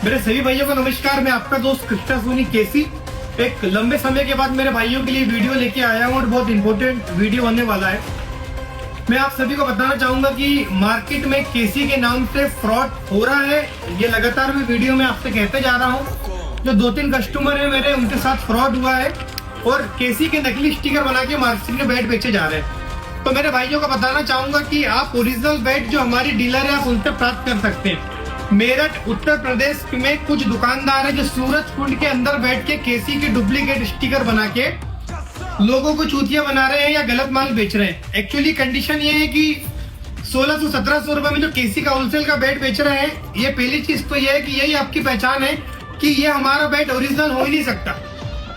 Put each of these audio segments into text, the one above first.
मेरे सभी भाइयों को नमस्कार। मैं आपका दोस्त कृष्णा सोनी केसी एक लंबे समय के बाद मेरे भाइयों के लिए वीडियो लेके आया हूँ और बहुत इंपॉर्टेंट वीडियो होने वाला है। मैं आप सभी को बताना चाहूंगा कि मार्केट में केसी के नाम से फ्रॉड हो रहा है। ये लगातार मैं वीडियो में आपसे कहते जा रहा हूँ। जो 2-3 कस्टमर है मेरे, उनके साथ फ्रॉड हुआ है और केसी के नकली स्टिकर बना के मार्केट में बैट बेचे जा रहे हैं। तो मेरे भाइयों को बताना चाहूंगा कि आप ओरिजिनल बैट जो हमारी डीलर है आप उनसे प्राप्त कर सकते हैं। मेरठ उत्तर प्रदेश में कुछ दुकानदार है जो सूरज कुंड के अंदर बैठ के केसी के डुप्लीकेट स्टिकर बना के लोगों को चूतिया बना रहे हैं या गलत माल बेच रहे हैं। एक्चुअली कंडीशन ये है कि 1600-1700 रुपए में जो केसी का होलसेल का बैट बेच रहे हैं, ये पहली चीज तो ये है कि यही आपकी पहचान है कि ये हमारा बैट ओरिजिनल हो ही नहीं सकता,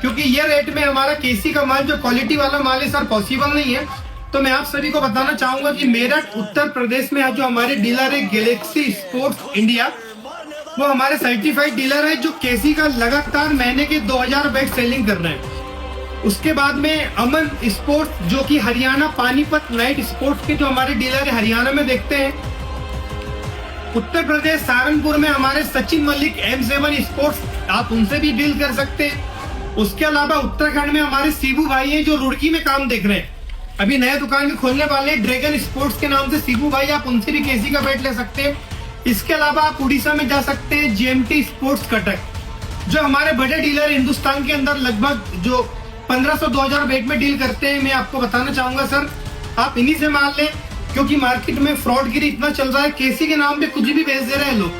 क्योंकि ये रेट में हमारा केसी का माल जो क्वालिटी वाला माल है सर पॉसिबल नहीं है। तो मैं आप सभी को बताना चाहूंगा कि मेरठ उत्तर प्रदेश में जो हमारे डीलर है गैलेक्सी स्पोर्ट्स इंडिया, वो हमारे सर्टिफाइड डीलर है जो केसी का लगातार महीने के 2000 बैट सेलिंग कर रहे हैं। उसके बाद में अमन स्पोर्ट्स जो कि हरियाणा पानीपत नाइट स्पोर्ट्स के जो हमारे डीलर है हरियाणा में देखते हैं। उत्तर प्रदेश सहारनपुर में हमारे सचिन मलिक M7 स्पोर्ट्स, आप उनसे भी डील कर सकते हैं। उसके अलावा उत्तराखंड में हमारे शिबू भाई है जो रुड़की में काम देख रहे हैं, अभी नया दुकान भी खोलने वाले ड्रैगन स्पोर्ट्स के नाम से। शिबू भाई आप उनसे भी केसी का बैट ले सकते हैं। इसके अलावा आप उड़ीसा में जा सकते हैं GMT स्पोर्ट्स कटक, जो हमारे बड़े डीलर हिंदुस्तान के अंदर लगभग जो 1500-2000 बैट में डील करते हैं। मैं आपको बताना चाहूंगा सर आप इन्हीं से माल लें, क्योंकि मार्केट में फ्रॉडगिरी इतना चल रहा है। केसी के नाम पे कुछ भी बेच दे रहे हैं लोग।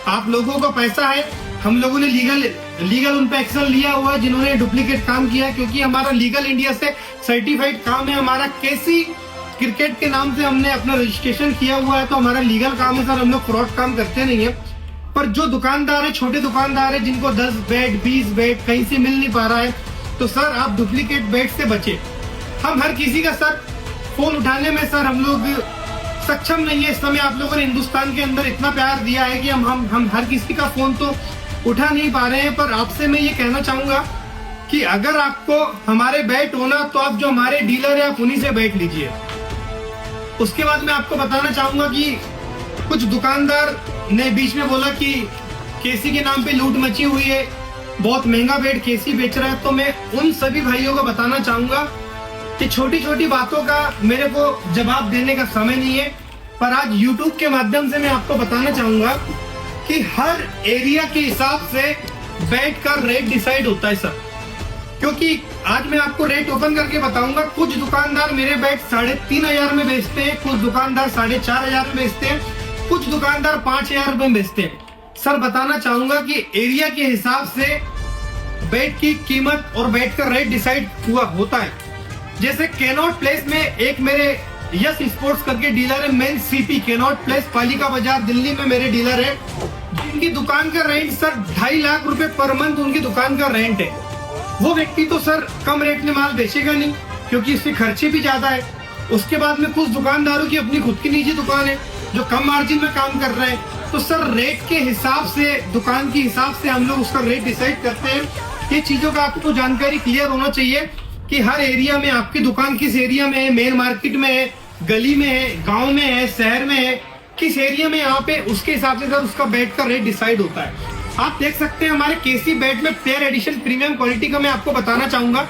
आप लोगों का पैसा है, हम लोगों ने लीगल उन पे एक्शन लिया हुआ है जिन्होंने डुप्लीकेट काम किया, क्योंकि हमारा लीगल इंडिया से सर्टिफाइड काम है। हमारा केसी क्रिकेट के नाम से हमने अपना रजिस्ट्रेशन किया हुआ है, तो हमारा लीगल काम है सर। हम लोग फ्रॉड काम करते नहीं है। पर जो दुकानदार है, छोटे दुकानदार है जिनको 10 बैट 20 बैट कहीं से मिल नहीं पा रहा है, तो सर आप डुप्लीकेट बैट से बचे। हम हर किसी का सर फोन उठाने में सर हम लोग सक्षम नहीं है। इस समय आप लोगों ने हिंदुस्तान के अंदर इतना प्यार दिया है कि हम हर किसी का फोन तो उठा नहीं पा रहे हैं। पर आपसे मैं ये कहना चाहूंगा कि अगर आपको हमारे बैट होना तो आप जो हमारे डीलर है आप उन्हीं से बैट लीजिए। उसके बाद मैं आपको बताना चाहूंगा कि कुछ दुकानदार ने बीच में बोला कि केसी के नाम पे लूट मची हुई है, बहुत महंगा बैट केसी बेच रहा है। तो मैं उन सभी भाइयों को बताना चाहूंगा कि छोटी छोटी बातों का मेरे को जवाब देने का समय नहीं है। पर आज YouTube के माध्यम से मैं आपको बताना चाहूंगा कि हर एरिया के हिसाब से बैट का रेट डिसाइड होता है सर। क्योंकि आज मैं आपको रेट ओपन करके बताऊंगा। कुछ दुकानदार मेरे बैट 3500 में बेचते हैं, कुछ दुकानदार 4500 में बेचते हैं, कुछ दुकानदार 5000 में बेचते हैं। सर बताना चाहूंगा कि एरिया के हिसाब से बैट की कीमत और बैट का रेट डिसाइड हुआ होता है। जैसे कैनॉट प्लेस में एक मेरे यस स्पोर्ट्स करके डीलर है, मेन CP कैनॉट प्लेस पालिका बाजार दिल्ली में मेरे डीलर है, जिनकी दुकान का रेंट सर 2.5 लाख रुपए पर मंथ उनकी दुकान का रेंट है। वो व्यक्ति तो सर कम रेट में माल बेचेगा नहीं, क्योंकि इसके खर्चे भी ज्यादा है। उसके बाद में कुछ दुकानदारों की अपनी खुद की निजी दुकान है जो कम मार्जिन में काम कर रहे हैं। तो सर रेट के हिसाब से, दुकान के हिसाब से हम लोग उसका रेट डिसाइड करते हैं। ये चीजों का आपको जानकारी क्लियर होना चाहिए कि हर एरिया में आपकी दुकान किस एरिया में है, मेन मार्केट में है, गली में है, गांव में है, शहर में है, किस एरिया में यहाँ पे, उसके हिसाब से सर उसका बैट का रेट डिसाइड होता है। आप देख सकते हैं हमारे केसी बैट में पेयर एडिशन प्रीमियम क्वालिटी का मैं आपको बताना चाहूंगा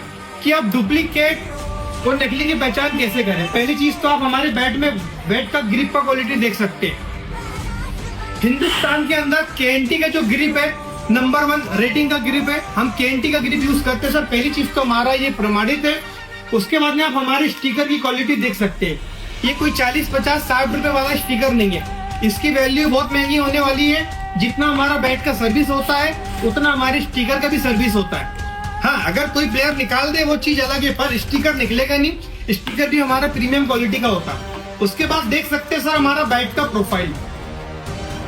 कि आप डुप्लीकेट और नकली की पहचान कैसे करें। पहली चीज तो आप हमारे बैट में बैट का ग्रिप का क्वालिटी देख सकते हैं। हिंदुस्तान के अंदर KNT का जो ग्रिप है नंबर 1 रेटिंग का ग्रिप है। हम KNT का ग्रिप यूज करते हैं सर। पहली चीज तो हमारा ये प्रमाणित है। उसके बाद में आप हमारे स्टिकर की क्वालिटी देख सकते हैं। ये कोई 40, 50, 60 रुपए वाला स्टिकर नहीं है। इसकी वैल्यू बहुत महंगी होने वाली है। जितना हमारा बैट का सर्विस होता है उतना हमारे स्टिकर का भी सर्विस होता है। हाँ, अगर कोई प्लेयर निकाल दे वो चीज अलग है, पर स्टिकर निकलेगा नहीं। स्टिकर भी हमारा प्रीमियम क्वालिटी का होता है। उसके बाद देख सकते हैं सर हमारा बैट का प्रोफाइल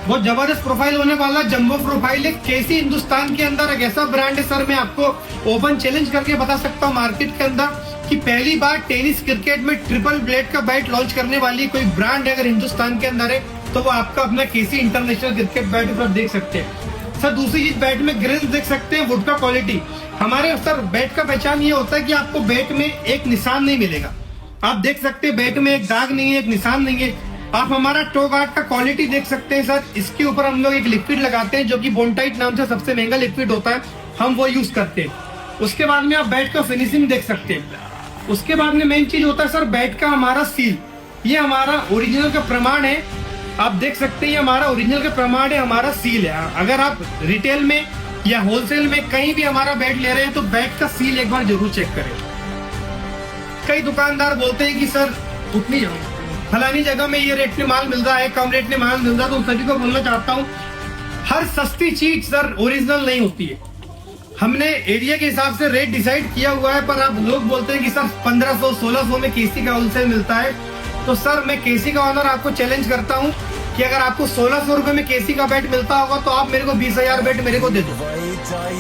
बहुत जबरदस्त प्रोफाइल होने वाला, जंबो प्रोफाइल है। केसी हिंदुस्तान के अंदर एक ऐसा ब्रांड है सर, मैं आपको ओपन चैलेंज करके बता सकता हूँ मार्केट के अंदर कि पहली बार टेनिस क्रिकेट में ट्रिपल ब्लेड का बैट लॉन्च करने वाली कोई ब्रांड अगर हिंदुस्तान के अंदर है तो वो आपका अपना केसी इंटरनेशनल क्रिकेट बैट पर देख सकते हैं सर। दूसरी चीज बैट में ग्रिल देख सकते हैं, वुड का क्वालिटी। हमारे सर बैट का पहचान ये होता है कि आपको बैट में एक निशान नहीं मिलेगा। आप देख सकते हैं बैट में एक दाग नहीं है, एक निशान नहीं है। आप हमारा टो गार्ड का क्वालिटी देख सकते हैं सर। इसके ऊपर हम लोग एक लिक्विड लगाते हैं जो कि बोनटाइट नाम से सबसे महंगा लिक्विड होता है, हम वो यूज करते हैं। उसके बाद में आप बैट का फिनिशिंग देख सकते हैं। उसके बाद में मेन चीज होता है सर बैट का हमारा सील। ये हमारा ओरिजिनल का प्रमाण है, आप देख सकते हैं, ये हमारा ओरिजिनल का प्रमाण है, हमारा सील है। अगर आप रिटेल में या होलसेल में कहीं भी हमारा बैट ले रहे हैं तो बैट का सील एक बार जरूर चेक करें। कई दुकानदार बोलते हैं कि सर उतनी फलानी जगह में ये रेट में माल मिल रहा है, कम रेट में माल मिल रहा है, तो सभी को बोलना चाहता हूँ हर सस्ती चीज सर ओरिजिनल नहीं होती है। हमने एरिया के हिसाब से रेट डिसाइड किया हुआ है, पर आप लोग बोलते हैं कि सर 1500-1600 में केसी का होलसेल मिलता है। तो सर मैं केसी का ऑनर आपको चैलेंज करता हूँ कि अगर आपको 1600 रुपए में केसी का बैट मिलता होगा तो आप मेरे को 20,000 बैट मेरे को दे दो,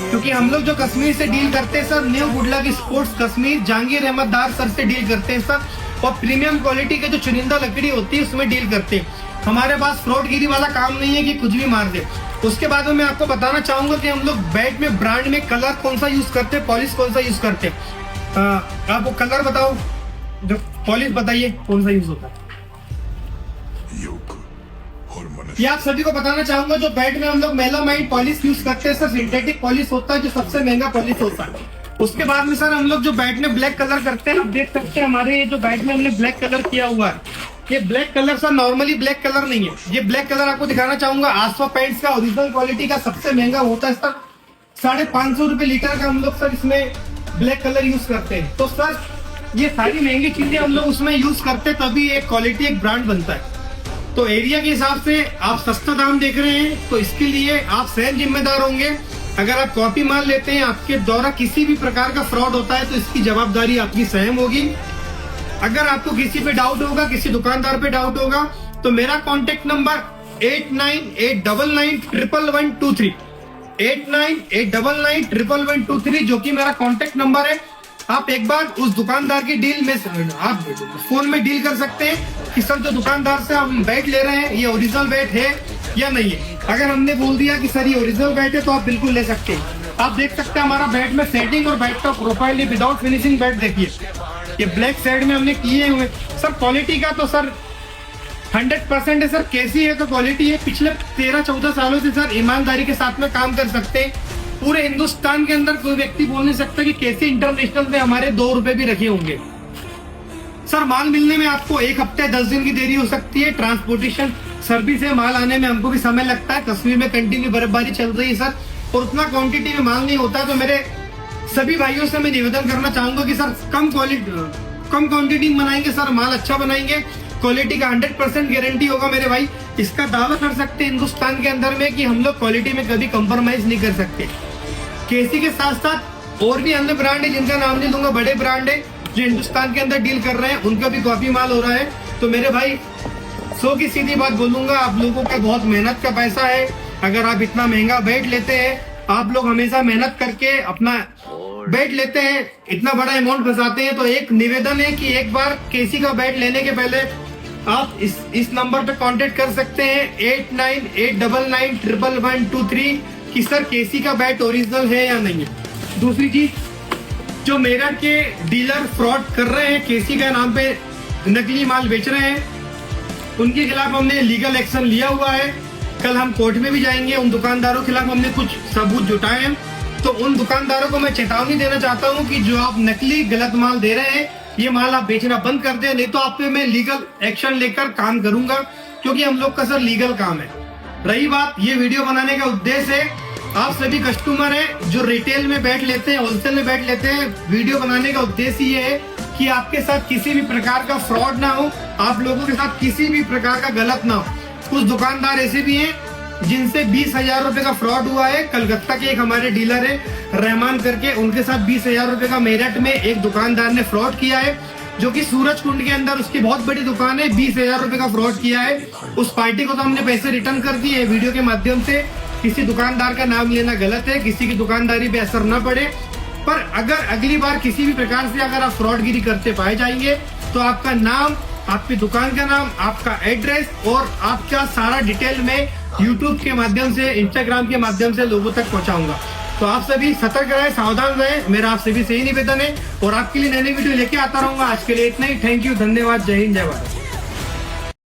क्योंकि हम लोग जो कश्मीर से डील करते हैं सर, न्यू गुडला की स्पोर्ट्स कश्मीर जहांगीर अहमद दार सर से डील करते हैं सर, और प्रीमियम क्वालिटी के जो चुनिंदा लकड़ी होती है उसमें डील करते हैं। हमारे पास फ्रॉडगिरी वाला काम नहीं है कि कुछ भी मार दे। उसके बाद में मैं आपको बताना चाहूंगा कि हम लोग बैट में ब्रांड में कलर कौन सा यूज करते हैं, पॉलिश कौन सा यूज करते हैं। आप वो कलर बताओ, जो पॉलिश बताइए कौन सा यूज होता है। ये आप सभी को बताना चाहूंगा, जो बैट में हम लोग मेलामाइट पॉलिश यूज करते हैं सर, सिंथेटिक पॉलिश होता है जो सबसे महंगा पॉलिश होता है। उसके बाद में सर हम लोग जो बैट में ब्लैक कलर करते हैं, आप देख सकते हैं हमारे ये जो बैट में हमने ब्लैक कलर किया हुआ है, ये black colour sir normally black colour नहीं है। ये ब्लैक कलर आपको दिखाना चाहूंगा, आसवा पेंट्स का ओरिजिनल क्वालिटी का सबसे महंगा होता है सर, 550 रुपए लीटर का हम लोग सर इसमें ब्लैक कलर यूज करते हैं। तो सर ये सारी महंगी चीजें हम लोग उसमें यूज करते हैं, तभी एक क्वालिटी एक ब्रांड बनता है। तो एरिया के हिसाब से आप सस्ता दाम देख रहे हैं तो इसके लिए आप स्वयं जिम्मेदार होंगे। अगर आप कॉपी माल लेते हैं, आपके द्वारा किसी भी प्रकार का फ्रॉड होता है तो इसकी जवाबदारी आपकी स्वयं होगी। अगर आपको किसी पे डाउट होगा, किसी दुकानदार पे डाउट होगा, तो मेरा कॉन्टेक्ट नंबर 8989991123 8989991123 जो कि मेरा कॉन्टेक्ट नंबर है। आप एक बार उस दुकानदार की डील में आप फोन में डील कर सकते हैं कि सर जो दुकानदार से हम बैट ले रहे हैं ये ओरिजिनल बैट है या नहीं है। अगर हमने बोल दिया कि सर ये ओरिजिनल बैट है तो आप बिल्कुल ले सकते हैं। आप देख सकते हैं हमारा बैट में सेटिंग और बैट का प्रोफाइल, ये विदाउट फिनिशिंग बैट देखिए, ये ब्लैक साइड में हमने किए हुए। सर क्वालिटी का तो सर 100% है सर, कैसी है तो क्वालिटी है। पिछले 13-14 सालों से सर ईमानदारी के साथ में काम कर सकते हैं। पूरे हिंदुस्तान के अंदर कोई व्यक्ति बोल नहीं सकता कि कैसी इंटरनेशनल में हमारे 2 रुपए भी रखे होंगे। सर माल मिलने में आपको 1 हफ्ते 10 दिन की देरी हो सकती है, ट्रांसपोर्टेशन सर्विस है, माल आने में हमको भी समय लगता है। कश्मीर में कंटिन्यू बर्फबारी चल रही है सर, और उतना क्वांटिटी में माल नहीं होता। तो मेरे सभी भाइयों से मैं निवेदन करना चाहूंगा कि सर कम क्वांटिटी में बनाएंगे सर, माल अच्छा बनाएंगे, क्वालिटी का 100% गारंटी होगा मेरे भाई। इसका दावा कर सकते हैं हिंदुस्तान के अंदर में कि हम लोग क्वालिटी में कभी कॉम्प्रोमाइज नहीं कर सकते। केसी के साथ साथ और भी अन्य ब्रांड है जिनका नाम नहीं लूंगा, बड़े ब्रांड है जो हिंदुस्तान के अंदर डील कर रहे हैं, उनका भी कॉपी माल हो रहा है। तो मेरे भाई 100 की सीधी बात बोलूंगा, आप लोगों का बहुत मेहनत का पैसा है। अगर आप इतना महंगा बैट लेते हैं, आप लोग हमेशा मेहनत करके अपना बैट लेते हैं, इतना बड़ा अमाउंट फंसाते हैं, तो एक निवेदन है कि एक बार केसी का बैट लेने के पहले आप इस नंबर पे कांटेक्ट कर सकते हैं 8989991123 कि सर केसी का बैट ओरिजिनल है या नहीं है। दूसरी चीज, जो मेरठ के डीलर फ्रॉड कर रहे हैं, केसी का नाम पे नकली माल बेच रहे हैं, उनके खिलाफ हमने लीगल एक्शन लिया हुआ है। कल हम कोर्ट में भी जाएंगे। उन दुकानदारों के खिलाफ हमने कुछ सबूत जुटाए हैं। तो उन दुकानदारों को मैं चेतावनी देना चाहता हूं कि जो आप नकली गलत माल दे रहे हैं, ये माल आप बेचना बंद कर दें, नहीं तो आप पे मैं लीगल एक्शन लेकर काम करूंगा, क्योंकि हम लोग का सर लीगल काम है। रही बात, ये वीडियो बनाने का उद्देश्य है, आप सभी कस्टमर हैं जो रिटेल में बैट लेते हैं, होलसेल में बैट लेते हैं, वीडियो बनाने का उद्देश्य ये है कि आपके साथ किसी भी प्रकार का फ्रॉड ना हो, आप लोगों के साथ किसी भी प्रकार का गलत ना हो। कुछ दुकानदार ऐसे भी हैं जिनसे 20,000 रुपए का फ्रॉड हुआ है। कलकत्ता के एक हमारे डीलर है रहमान करके, उनके साथ 20,000 रुपए का मेरठ में एक दुकानदार ने फ्रॉड किया है, जो कि सूरज कुंड के अंदर उसकी बहुत बड़ी दुकान है। 20,000 रुपए का फ्रॉड किया है। उस पार्टी को तो हमने पैसे रिटर्न कर दिए वीडियो के माध्यम से। किसी दुकानदार का नाम लेना गलत है, किसी की दुकानदारी पे असर न पड़े, पर अगर अगली बार किसी भी प्रकार से अगर आप फ्रॉडगिरी करते पाए जाएंगे तो आपका नाम, आपकी दुकान का नाम, आपका एड्रेस और आपका सारा डिटेल में यूट्यूब के माध्यम से, इंस्टाग्राम के माध्यम से लोगों तक पहुंचाऊंगा। तो आप सभी सतर्क रहे, सावधान रहे, मेरा आप सभी से ही निवेदन है, और आपके लिए नई नई वीडियो लेके आता रहूंगा। आज के लिए इतना ही। थैंक यू, धन्यवाद, जय हिंद, जय भारत।